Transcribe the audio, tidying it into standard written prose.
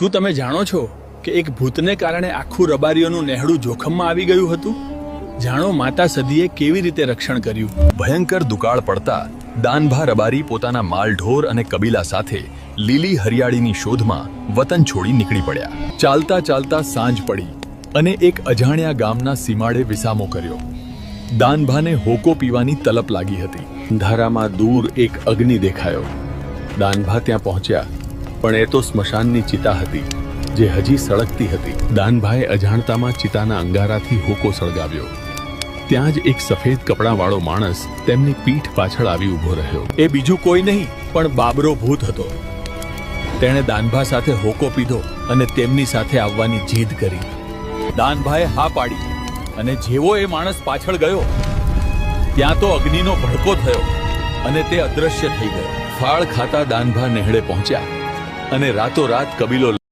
શું તમે જાણો છો કે એક ભૂતને કારણે આખું રબારીઓનું નેહડું જોખમમાં આવી ગયું હતું? જાણો માતા સદીએ કેવી રીતે રક્ષણ કર્યું. ભયંકર દુકાળ પડતા દાનભા રબારી પોતાના માલઢોર અને કબીલા સાથે લીલી હરિયાળીની શોધમાં વતન છોડી નીકળી પડ્યા. ચાલતા ચાલતા સાંજ પડી અને એક અજાણ્યા ગામના સીમાડે વિસામો કર્યો. દાનભાને હોકો પીવાની તલપ લાગી હતી. ધારામાં દૂર એક અગ્નિ દેખાયો. દાનભા ત્યાં પહોંચ્યા, પણ એ તો સ્મશાનની ચિતા હતી જે હજી સળગતી હતી. દાનભાએ અજાણતામાં ચિતાના અંગારાથી હોકો સળગાવ્યો. ત્યાં જ એક સફેદ કપડાવાળો માણસ તેમની પીઠ પાછળ આવી ઊભો રહ્યો. એ બીજું કોઈ નહીં પણ બાબરો ભૂત હતો. તેણે દાનભા સાથે હોકો પીધો અને તેમની સાથે આવવાની જીદ કરી. દાનભાએ હા પાડી અને જેવો એ માણસ પાછળ ગયો ત્યાં તો અગ્નિનો ભડકો થયો અને તે અદૃશ્ય થઈ ગયો. ફાળ ખાતા દાનભા નેહડે પહોંચ્યા અને રાતોરાત કબીલો